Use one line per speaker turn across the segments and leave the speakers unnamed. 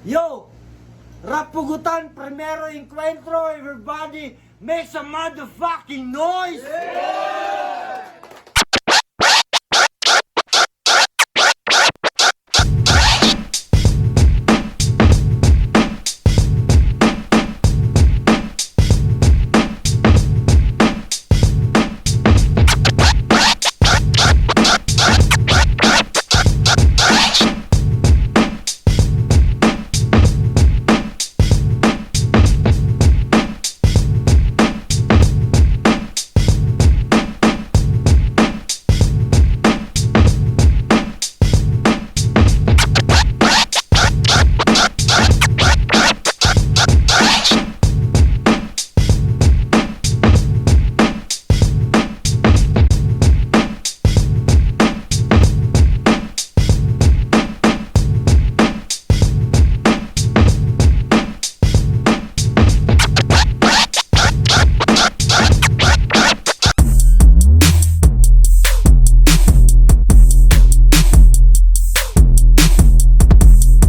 Yo! Rapugutan, primero encuentro, everybody make some motherfucking noise!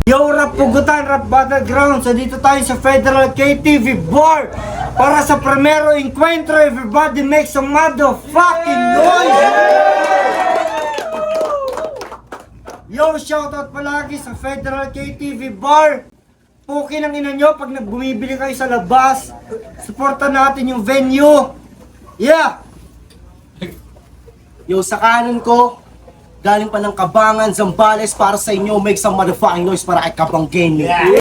Yo, Rapugutan, Rap Battleground. So dito tayo sa Federal KTV Bar para sa primero encuentro. Everybody make some motherfucking noise! Yo, shoutout palagi sa Federal KTV Bar. Pukin ang ina nyo pag bumibili kayo sa labas. Supportan natin yung venue. Yeah!
Yo, sa kanan ko, galing pa ng Kabangan, Zambales, para sa inyo, make some motherfucking noise para kay Kabanggenyo. Yeah.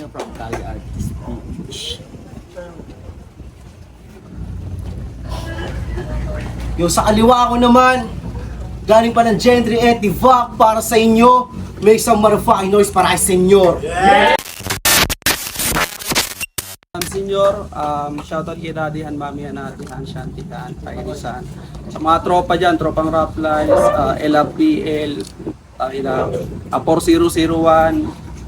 From Cali Artist PH. Yo, sa kaliwa ko naman, galing pa ng Gentry Etivac, para sa inyo, make some motherfucking noise para kay Senyor. Yeah.
Senyor, shoutout kay Daddy Han, Mami Han, Ate Han, Shanti Han, Pairisan. Sa mga tropa dyan, tropang Rap Lines, LRPL, 4001,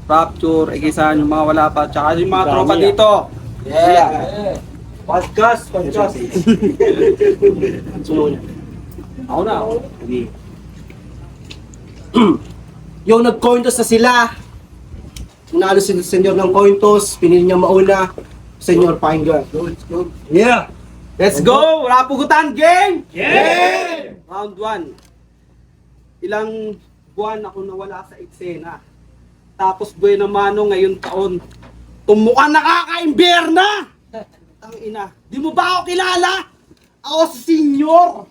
Rapture, Egisan, yung mga wala pa, tsaka yung mga tropa dito.
Yeah. Podcast. Sunod.
Ako na.
Okay. Yung nag-cointos na sila, nanalo si Senyor ng cointos, pinili niya mauna, Senyor pakinggan.
Yeah! Let's go! Rapugutan game!
Yeah!
Round 1. Ilang buwan ako nawala sa eksena. Tapos buwan naman ngayon taon. Tumukhang nakaka-imbierna! Ang ina, di mo ba ako kilala? Ako si Senyor.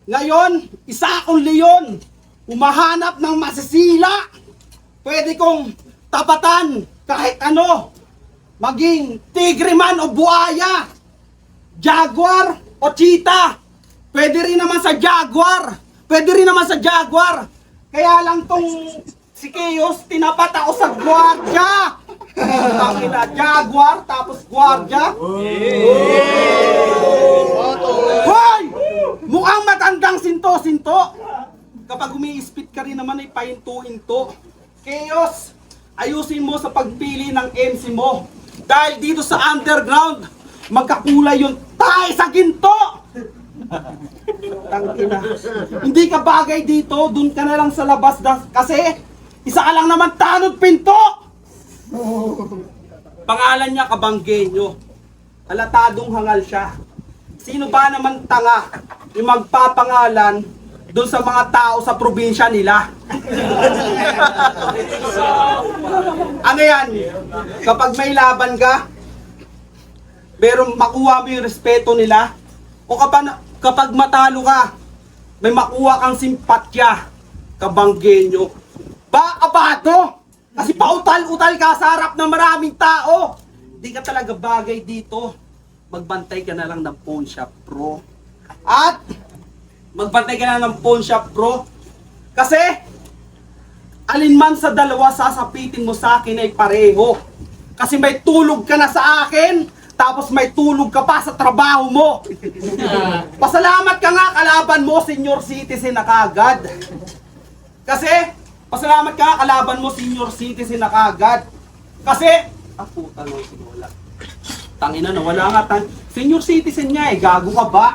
Ngayon, isa akong leon. Umahanap ng masisila. Pwede kong tapatan kahit ano. Maging tigre man o buaya. Jaguar o cheetah. Pwede rin naman sa jaguar. Kaya lang tong si Chaos, tinapat ako sa gwardiya. Tangina, jaguar tapos gwardiya. Hoy! Mukhang matandang sinto-sinto. Kapag umi-spit ka rin naman ay pahinto-hinto. Chaos, ayusin mo sa pagpili ng MC mo. Dahil dito sa underground, magkakulay yung tayo sa ginto. Tangina. Hindi ka bagay dito, dun ka na lang sa labas kasi isa ka lang naman tanod pinto. Pangalan niya Kabanggenyo. Halatadong hangal siya. Sino ba naman tanga yung magpapangalan doon sa mga tao sa probinsya nila? Ano yan? Kapag may laban ka, pero makuha mo yung respeto nila, o kapag matalo ka, may makuha kang simpatya, Kabanggenyo. Baka ba ito? Kasi pautal-utal ka sa harap ng maraming tao. Hindi ka talaga bagay dito. Magbantay ka na lang ng pawn shop, bro. At magbantay ka na ng pawn shop, bro. Kasi alinman sa dalawa sasapitin mo sa akin ay pareho. Kasi may tulog ka na sa akin, tapos may tulog ka pa sa trabaho mo. Pasalamat ka nga kalaban mo, senior citizen na kagad. Kasi pasalamat ka nga kalaban mo, senior citizen na kagad. Kasi puta no, sinula. Tangina na, wala nga senior citizen niya eh, gago ka ba?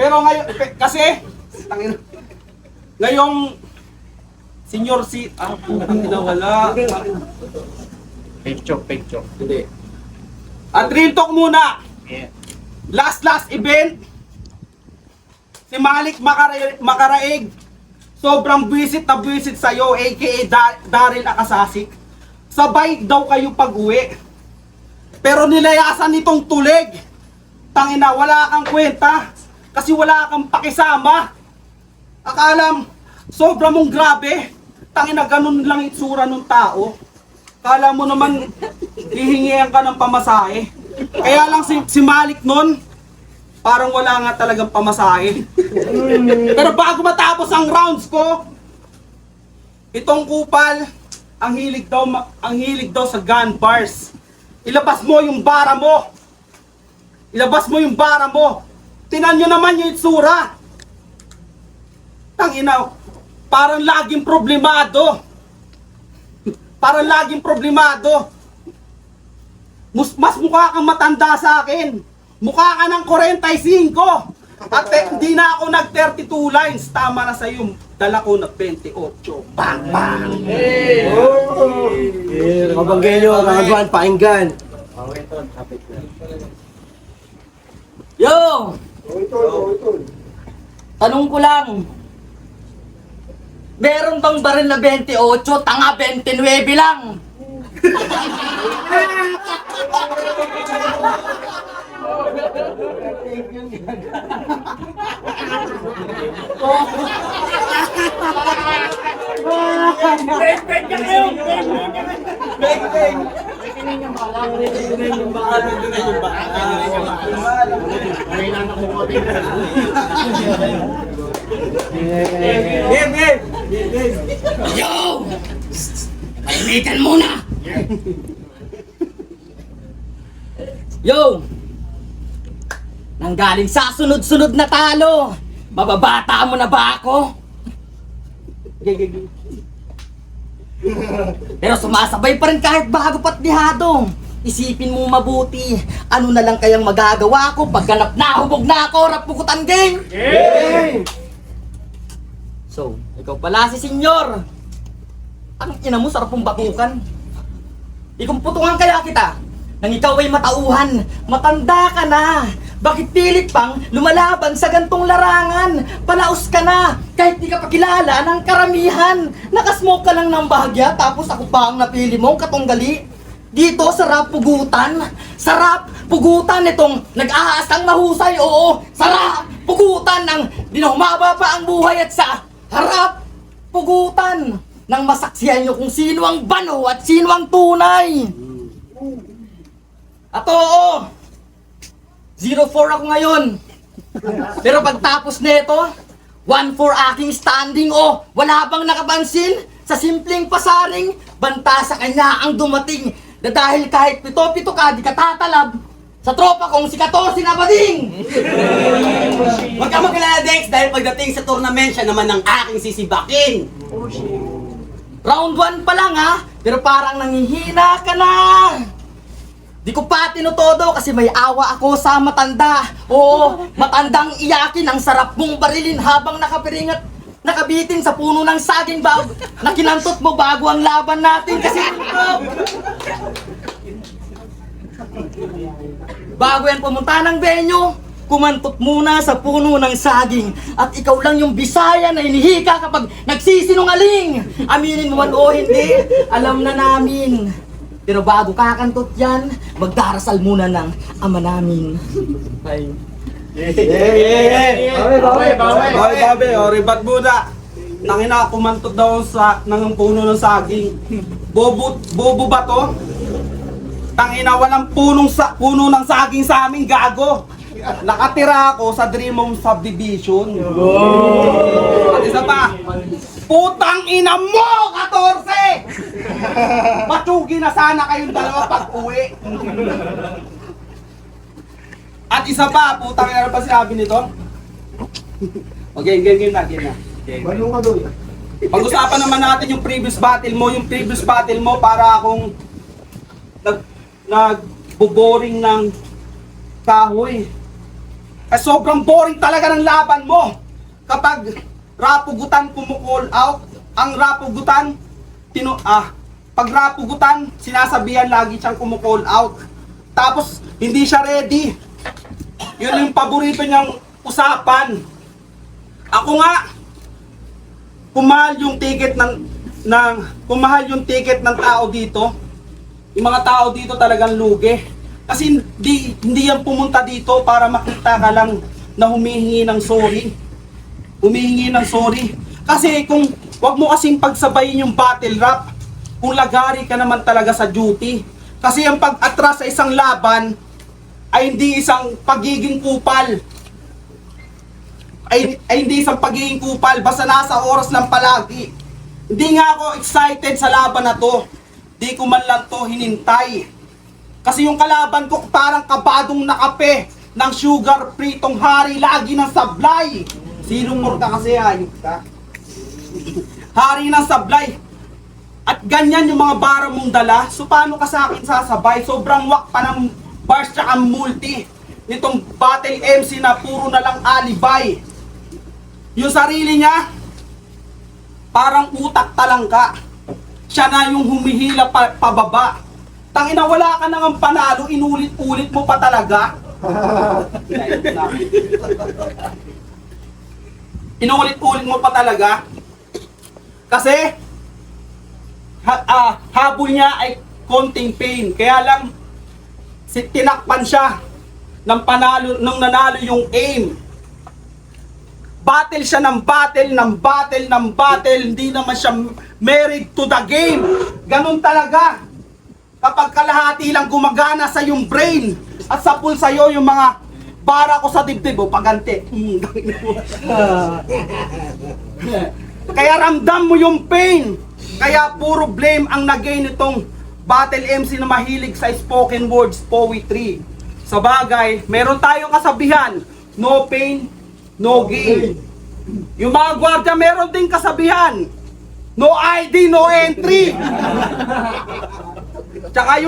Pero ngayon, kasi, ngayong senior putang ina, wala.
Fake joke.
Hindi. At real talk muna.
Yeah.
Last event, si Malik Makaraig, sobrang buwisit na buwisit sa'yo, aka Daryl Akasasik. Sabay daw kayo pag-uwi. Pero nilayasan nitong tulig. Tangina, wala kang kwenta. Kasi wala kang pakisama. Akalam, sobra mong grabe. Tangina, ganun lang itsura ng tao. Kala mo naman, hihingihan ka ng pamasahe. Kaya lang si Malik nun, parang wala nga talagang pamasahe. Pero bago matapos ang rounds ko, itong kupal, ang hilig daw sa gun bars. Ilabas mo yung bara mo. Tinan nyo naman yung itsura. Tangina, parang laging problemado. Mas mukha kang matanda sa akin. Mukha ka ng 45. At hindi na ako nag 32 lines. Tama na sa'yo. Dala ko na 28. Bang, bang.
Kabanggay nyo, kakaguan, pakinggan.
Yo! Tanong ko lang. Meron bang baril na 28, tanga 29 lang? Yo! Paimitan muna! Yo! Nanggaling sa sunod-sunod na talo, mababata mo na ba ako? Pero sumasabay pa rin kahit bago pa't dihado. Isipin mo mabuti, ano na lang kayang magagawa ko pagganap na hubog na ako, rapukutan game! So, ikaw pala si senyor. Ang ina mo, sarap mong batukan. Ikumputungan kaya kita nang ikaw ay matauhan, matanda ka na. Bakit pilit pang lumalaban sa gantong larangan? Palaos ka na, kahit di ka pa kilala ng karamihan. Nakasmoke ka lang ng bahagya, tapos ako pa ang napili mong katunggali. Dito, sarap pugutan. Sarap pugutan itong nag-aasang mahusay, oo. Sarap pugutan ng dinahumaba pa ang buhay at sa harap pugutan nang masaksihan nyo kung sino ang bano at sino ang tunay. At oo, 0-4 ako ngayon. Pero pagtapos nito, 1-4 aking standing. O, wala bang nakapansin? Sa simpleng pasaring, banta sa kanya ang dumating. Na dahil kahit pito-pito ka, di ka tatalab. Sa tropa kong si 14 na bading!
Huwag ka magkalala, Dex, dahil pagdating sa tournament, siya naman ang aking sisibakin.
Round 1 pa lang ha, pero parang nangihina ka na. Di ko pa tinutodo kasi may awa ako sa matanda. Oo, matandang iyakin ang sarap mong barilin habang nakapiringat, nakabitin sa puno ng saging na kinantot mo bago ang laban natin kasi bago yan pumunta ng venue, kumantot muna sa puno ng saging. At ikaw lang yung Bisaya na inihika kapag nagsisinungaling. Aminin mo man o hindi, alam na namin. Pero bago kakantot yan, magdarasal muna ng ama namin. Ay.
Bawi. O, ribat muna. Tangina, kumantot daw ng puno ng saging. Bobo ba to? Tangina, walang puno ng saging sa amin, gago. Nakatira ako sa Dream Home Subdivision. At isa pa, putang ina mo, 14! Matsugi na sana kayong dalawa pag-uwi. At isa pa, putang ina, ano pa sinabi nito? Okay, game na. Pag-usapan naman natin yung previous battle mo para akong nagbo-boring ng kahoy. sobrang boring talaga ng laban mo. Kapag rapugutan kumukall out, ang rapugutan, pag rapugutan, sinasabihan lagi siyang kumukall out. Tapos, hindi siya ready. Yun yung paborito niyang usapan. Ako nga, kumahal yung ticket ng tao dito. Yung mga tao dito talagang lugi. Kasi hindi yan pumunta dito para makita ka lang na humihingi ng sorry. Humihingi ng sorry. Kasi kung wag mo kasing pagsabayin yung battle rap, kung lagari ka naman talaga sa duty. Kasi ang pag-atras sa isang laban ay hindi isang pagiging kupal. Ay hindi isang pagiging kupal, basta nasa oras lang palagi. Hindi nga ako excited sa laban na to. Di ko man lang to hinintay. Kasi yung kalaban ko parang kabadong nakape ng sugar free tong hari lagi ng sablay. Sinong murka kasi ayok ka? Hari ng sablay. At ganyan yung mga bara mong dala. So paano ka sa akin sasabay? Sobrang wak pa ng bars tsaka multi. Nitong battle MC na puro na lang alibay. Yung sarili niya, parang utak talangka. Siya na yung humihila pababa. Tangina, wala ka nang panalo, inulit-ulit mo pa talaga. Inulit-ulit mo pa talaga. Kasi, habol niya ay konting pain. Kaya lang, tinakpan siya ng panalo, nung nanalo yung aim. Battle siya ng battle, hindi naman siya married to the game. Ganun talaga. Kapag kalahati lang gumagana sa yung brain at sa pool sa'yo yung mga bara ko sa dibdib o paganti. Kaya ramdam mo yung pain. Kaya puro blame ang nagain itong battle MC na mahilig sa spoken words, poetry. Sa bagay, meron tayong kasabihan, no pain, no gain. Yung mga gwardiya meron din kasabihan, no ID, no entry. Tsaka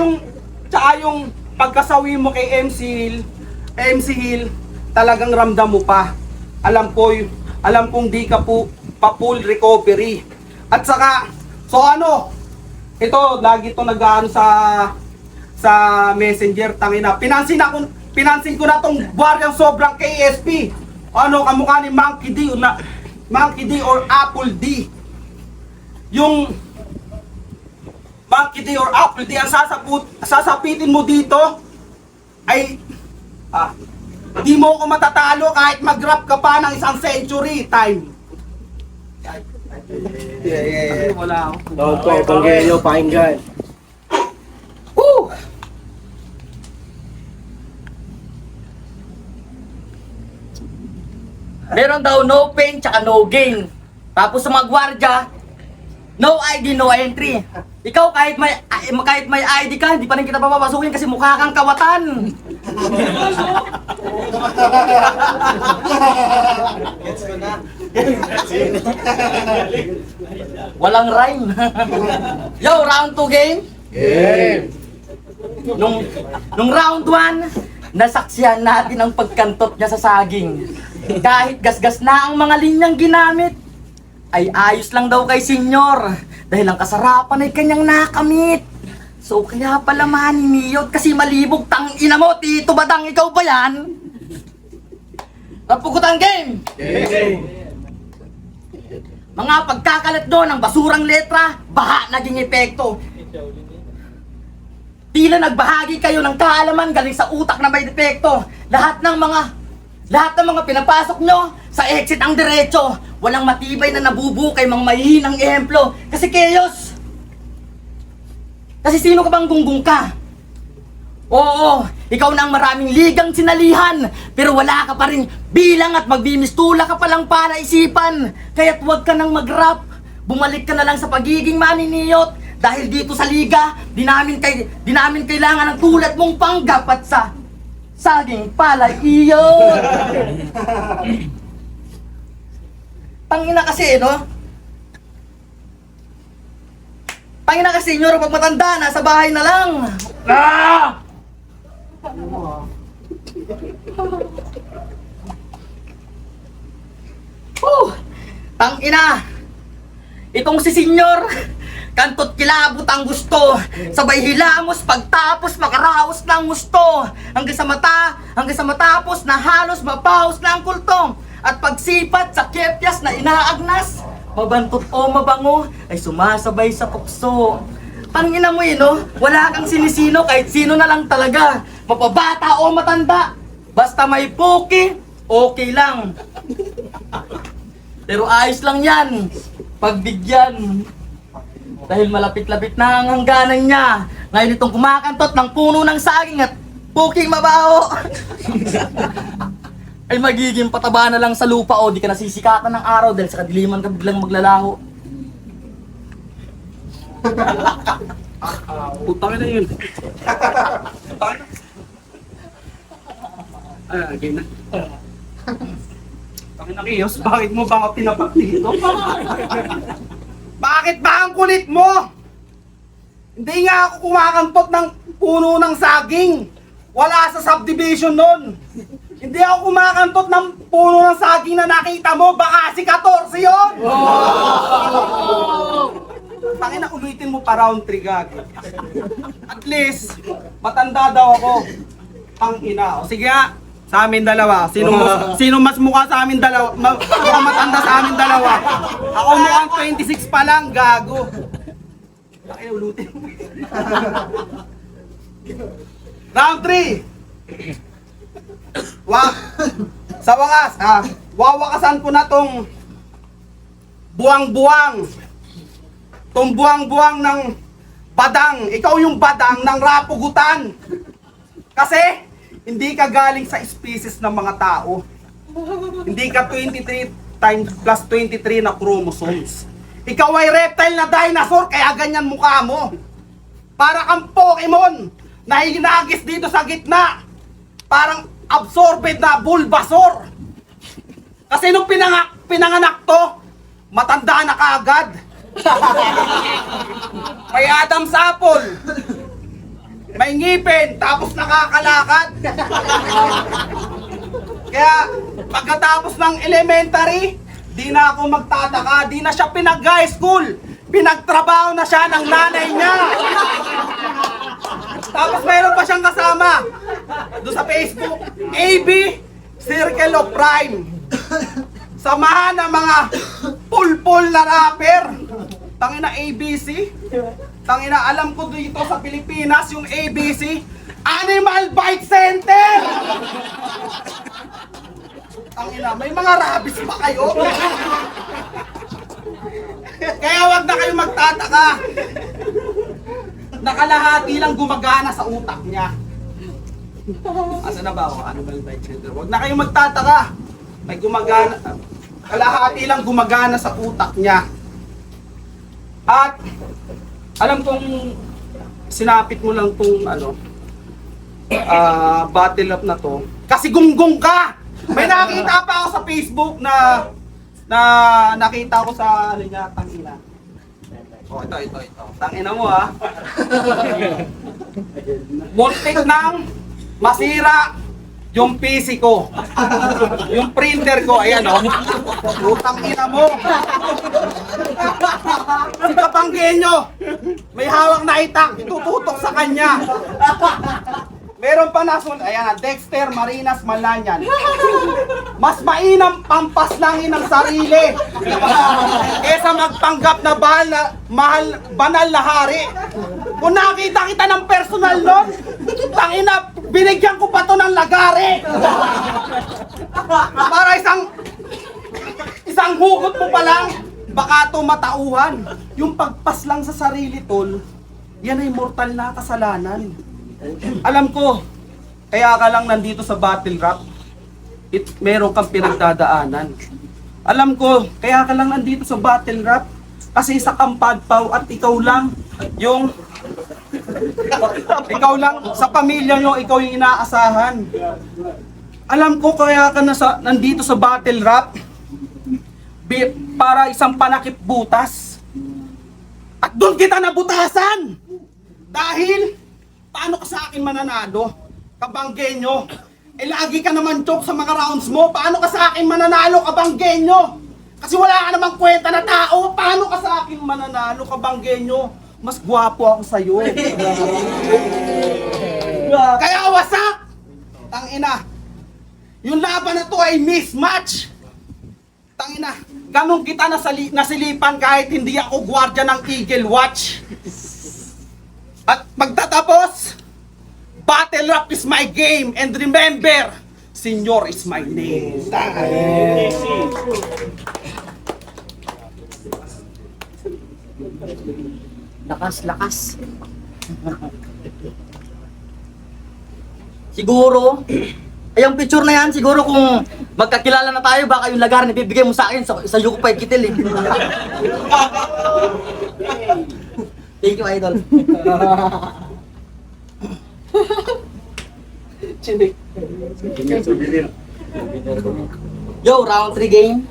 yung pagkasawi mo kay MC Hill, talagang ramdam mo pa. Alam kong di ka pa full recovery. At saka, so ano, ito, lagi ito nag-aano sa messenger, tangina. Pinansin ko na tong gwardyang sobrang KSP. Ano, kamukha ni Monkey D or Apple D. Yung Monkey D or Apple D ang sasapitin mo dito ay di mo ko matatalo kahit mag-rap ka pa ng isang century time. Wala ako.
Doon po, Evangelio, pakinggan.
Woo! Meron daw no pain tsaka no gain. Tapos sa mga gwardya, no ID, no entry. Ikaw kahit may ID ka, hindi pa rin kita papapasukin kasi mukha kang kawatan. Walang rhyme. Yo, round 2 game?
Game!
Nung round 1, nasaksihan natin ang pagkantot niya sa saging. Kahit gasgas na ang mga linyang ginamit, ay ayos lang daw kay senyor dahil ang kasarapan ay kanyang nakamit. So kaya pala maniniyot kasi malibog tang ina mo, Tito Badang, ikaw ba yan? Rapugutan game! Mga pagkakalat doon ng basurang letra, baha naging epekto. Tila nagbahagi kayo ng kaalaman galing sa utak na may depekto. Lahat ng mga pinapasok nyo sa exit ang diretso. Walang matibay na nabubukay mang mahihinang ehemplo. Kasi chaos. Kasi sino ka bang gunggong ka? Oo, ikaw na ang maraming ligang sinalihan. Pero wala ka pa rin bilang at magbimistula ka palang para isipan. Kaya't huwag ka nang mag-rap. Bumalik ka na lang sa pagiging maniniyot. Dahil dito sa liga, di namin kailangan ng tulad mong panggap at sa saging palay iyon. Tangina kasi, no? Tangina kasi, senyor, pag matanda, nasa bahay na lang. Tangina! Itong si Senyor, kantot kilabot ang gusto. Sabay hilamos, pagtapos makaraos ng gusto. Hanggang sa matapos na halos mapaos na ang kultong. At pagsipat sa kepyas na inaagnas, mabantot o mabango ay sumasabay sa tukso. Tangina mo yun, no? Wala kang sinisino kahit sino na lang talaga. Mapabata o matanda. Basta may puki, okay lang. Pero ayos lang yan. Pagbigyan. Dahil malapit-lapit na ang hangganan niya. Ngayon itong kumakantot ng puno ng saging at puking mabaho. Ay magiging pataba na lang sa lupa o di ka nasisikatan ng araw dahil sa kadiliman ka biglang maglalaho.
Putang na yun. Okay na. Tangin na Kiyos, bakit mo ba ako pinapak dito? Bakit ba ang kulit mo? Hindi nga ako kumakantot ng puno ng saging. Wala sa subdivision nun. Hindi ako kumakantot ng puno ng saging na nakita mo. Baka si 14 yun. Tangina, ulitin mo pa round 3 gagi. At least, matanda daw ako. Ang ina. O sige nga, sa amin dalawa. Sino mas mukha sa amin dalawa? Mukhang matanda sa amin dalawa. Ako mukhang 26 pa lang, gago. Tangina, ulitin mo. Round 3. Sa wakas, wawakasan ko na tong buwang-buwang. Tong buwang-buwang ng badang. Ikaw yung badang ng rapugutan. Kasi, hindi ka galing sa species ng mga tao. Hindi ka 23 times plus 23 na chromosomes. Ikaw ay reptile na dinosaur, kaya ganyan mukha mo. Para kang Pokemon na hinagis dito sa gitna. Parang absorbed na Bulbasaur. Kasi nung pinanganak to, matanda na kaagad. May Adam's apple. May ngipin, tapos nakakalakad. Kaya pagkatapos ng elementary, di na ako magtataka, di na siya pinag-high school. Pinagtrabaho na siya ng nanay niya. Tapos mayroon pa siyang kasama doon sa Facebook, AB Circle of Prime. Samahan ng mga pulpul na rapper. Tangina ABC. Tangina, alam ko dito sa Pilipinas yung ABC, Animal Bite Center. Tangina, may mga rabies ba kayo? Kaya wag na kayo magtataka. Nakalahati lang gumagana sa utak niya. Asa na ba ako? Animal Bite Center. Wag na kayo magtataka. May gumagana, kalahati lang gumagana sa utak niya. At alam kong sinapit mo lang tong battle up na to kasi gunggong ka. May nakita pa ako sa Facebook na nakita ko sa niya, tangina. Oh, ito. Tangina mo ha. Muntik nang masira yung PC ko. Yung printer ko, ayan o. Utang ina mo. Si Kapanggenyo, may hawak na itak, itututok sa kanya. Meron pa nasunod, ayan, Dexter Marinas Malanyan. Mas mainam pampaslangin ng sarili kesa magpanggap na banal na hari. Kung nakita kita ng personal nun, tangina, binigyan ko pa to ng lagari. Para isang hugot mo pa lang, baka to matauhan. Yung pagpas lang sa sarili, tol, yan ay mortal na kasalanan. Alam ko, kaya ka lang nandito sa battle rap, meron kang pinagdadaanan. Alam ko, kaya ka lang nandito sa battle rap, kasi sa kampadpaw at ikaw lang sa pamilya nyo, ikaw yung inaasahan. Alam ko, kaya ka nandito sa battle rap, para isang panakip butas. At doon kita nabutasan! Dahil, paano ka sa akin mananalo? Kabanggenyo. Lagi ka naman choke sa mga rounds mo. Paano ka sa akin mananalo, Kabanggenyo? Kasi wala ka namang kwenta na tao. Paano ka sa akin mananalo, Kabanggenyo? Mas gwapo ako sa'yo. Kaya wasak! Tangina. Yung laban na to ay mismatch. Tangina. Ganun kita nasilipan kahit hindi ako gwardiya ng Eagle Watch. At pagtatapos, battle rap is my game. And remember, Senyor is my name.
Lakas. Siguro, yung picture na yan, siguro kung magkakilala na tayo, baka yung lagar na bibigay mo sa akin sa Yuko 5 Kitil eh. Thank you, Idol. Yo, round 3 game.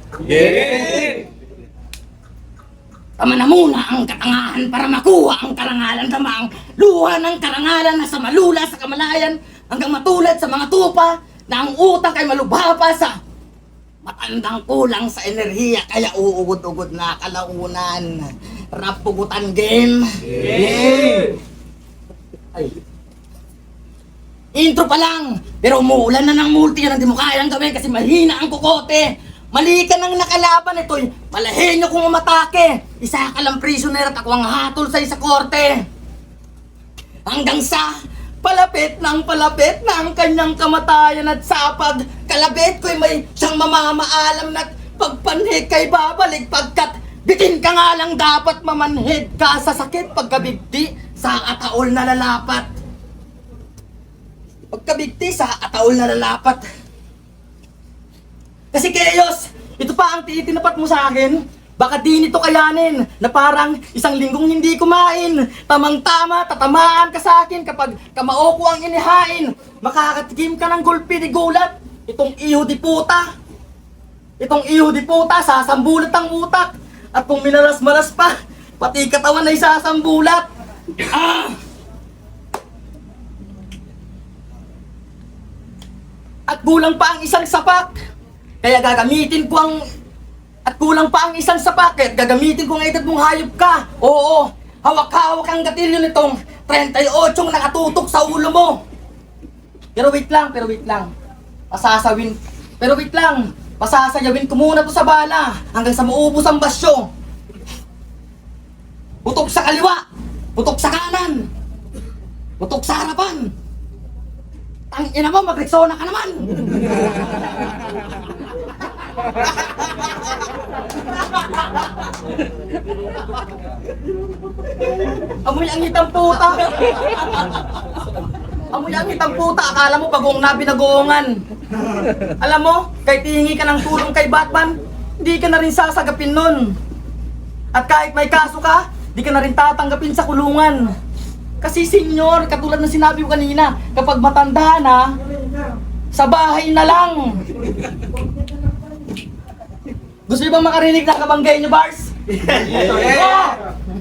Tama na muna ang katangahan para makuha ang karangalan. Tama ang luha ng karangalan na sa malula sa kamalayan hanggang matulad sa mga tupa na ang utak ay malubha pa sa matandang kulang sa enerhiya kaya uugod-ugod na kalaunan. Rap pugutan game. Ay. Intro pa lang, pero umuulan na ng multi yan, hindi mo kayang gawin kasi mahina ang kukote. Mali ka nang nakalaban, ito'y malahenyo kung umatake. Isa ka lang prisoner at ako ang hatol sa isa korte. Hanggang sa palapit na ang kanyang kamatayan at sa pagkalabit ko'y may siyang mamamaalam na't pagpanhid kay babalik pagkat bitin ka nga lang dapat mamanhid ka sa sakit pagkabigti sa ataol na lalapat. Pagkabigti sa ataol na lalapat. Kasi Keyos, ito pa ang titinapat mo sa akin. Baka di nito kayanin na parang isang linggong hindi kumain. Tamang-tama, tatamaan ka sa akin kapag kamao ko ang inihain. Makakatikim ka ng gulpi di gulat. Itong iho di puta. Itong iho di puta, sasambulat ang utak. At kung minalas-malas pa, pati katawan ay sasambulat. At kulang pa ang isang sapak. Kaya gagamitin ko ang... At kulang pa ang isang sapak. Kaya gagamitin ko ang edad mong hayop ka. Oo, hawak-hawak ang gatilyo nitong 38 nakatutok sa ulo mo. Pero wait lang. Pasasayawin ko muna to sa bala hanggang sa maubos ang basyo. Putok sa kaliwa, putok sa kanan, putok sa harapan. Tangina mo, mag-Rexona ka naman! Amoy ang hitang puta! Amoy ang hitang puta, akala mo bagong na binagoongan. Alam mo, kahit hihingi ka ng tulong kay Batman, hindi ka na rin sasagapin nun. At kahit may kaso ka, di ka na rin tatanggapin sa kulungan. Kasi senyor, katulad ng sinabi ko kanina, kapag matanda na, sa bahay na lang. Gusto niyo bang makarinig ng Kabanggenyo bars?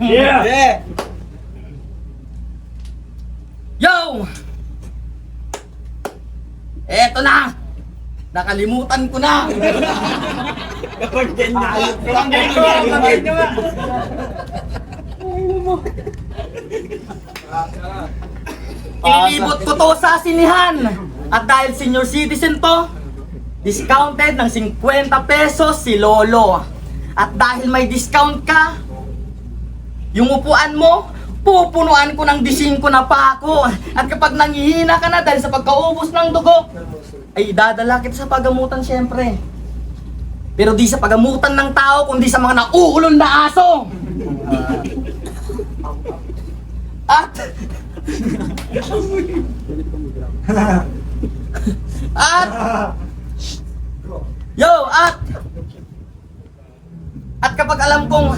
Yeah!
Yo! Eto na! Nakalimutan ko na!
Kabanggenyo nga!
Inilibot ko to sa sinihan. At dahil senior citizen to, discounted ng 50 pesos si Lolo. At dahil may discount ka, yung upuan mo, pupunuan ko ng 5 na pako. At kapag nangihina ka na dahil sa pagkaubos ng dugo, ay idadala kita sa pagamutan syempre. Pero di sa pagamutan ng tao, kundi sa mga nauulol na aso. At kapag alam kong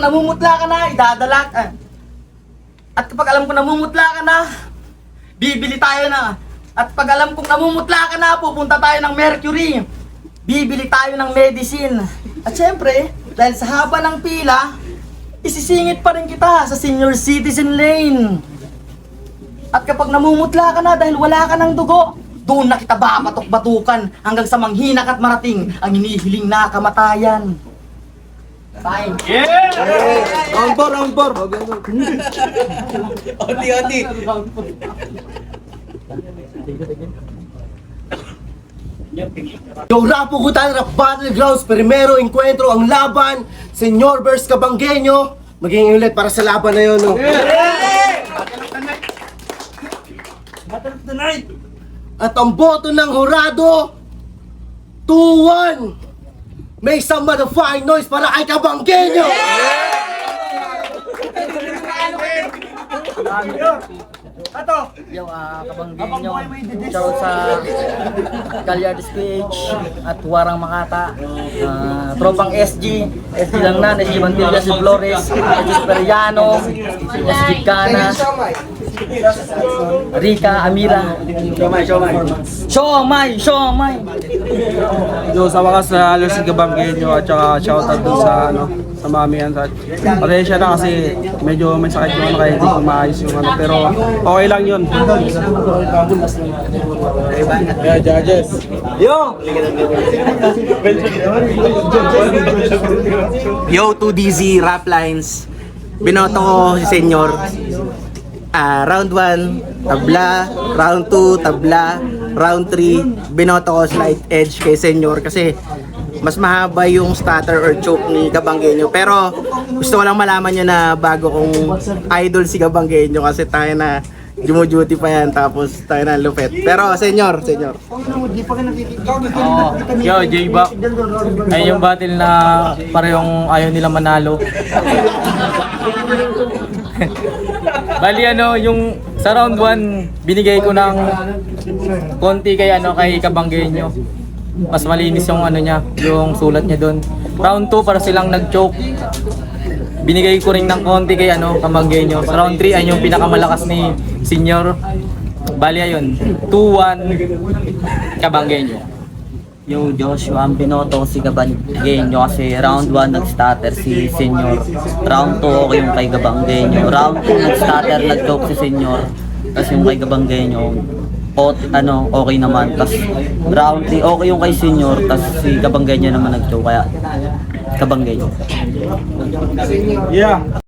namumutla ka na, idadala ka. At kapag alam kong namumutla ka na, bibili tayo na. At pag alam kong namumutla ka na, pupunta tayo ng Mercury. Bibili tayo ng medicine. At syempre, dahil sa haba ng pila, isisingit pa rin kita sa senior citizen lane. At kapag namumutla ka na dahil wala ka ng dugo, Doon na kita babatok-batukan hanggang sa manghinak at marating ang hinihiling na kamatayan. Fine.
Round 4.
Oti.
Yung Rapugutan Rap Battlegrounds, primero encuentro ang laban, Senyor vs Kabanggenyo. Maging ulit para sa laban na yun. No? At ang boto ng hurado, 2-1. Make some motherfucking noise para kay Kabanggenyo.
Yung kabanggenyo, shout sa Galyard Speech at Warang Makata, Tropang SG lang na, SG Mantilla, si Flores, SG Superiano, SG Canas, Rika, Amira. Siomay!
Yo, sa wakas halos si Kabanggenyo at saka shoutout dun sa sa mami yan. Pasensya na kasi medyo may sakit yung kaya hindi ko maayos yung pero okay lang yun. Yeah, judges.
Yo, 2DZ Rap Lines. Binoto ko si Senyor. Round 1, tabla. Round 2, tabla. Round 3, binoto ko slight edge kay Senyor kasi mas mahaba yung stutter or choke ni Kabanggenyo. Pero gusto ko lang malaman nyo na bago kong idol si Kabanggenyo kasi tayo na jumo-duty pa yan tapos tayo na lupet. Pero Senyor.
Yo, J-Back. Ayun yung battle na parehong ayaw nila manalo. Bali yung sa round 1 binigay ko ng konti kay Kabanggenyo. Mas malinis yung niya, yung sulat niya doon. Round 2 para silang nag-choke. Binigay ko rin ng konti kay Kabanggenyo. Sa round 3 ay yung pinakamalakas ni Senyor. Bali ayun, 2-1 Kabanggenyo.
Yo, Joshua, ang binoto ko si Kabanggenyo kasi round 1 nag-stutter si Senyor. Round 2 okay yung kay Kabanggenyo. Round 2 nag-stutter, nag-choke si Senyor. Tapos yung kay Kabanggenyo, okay naman. Tapos round 3 okay yung kay Senyor. Tapos si Kabanggenyo naman nag-choke. Kaya Kabanggenyo.
Yeah.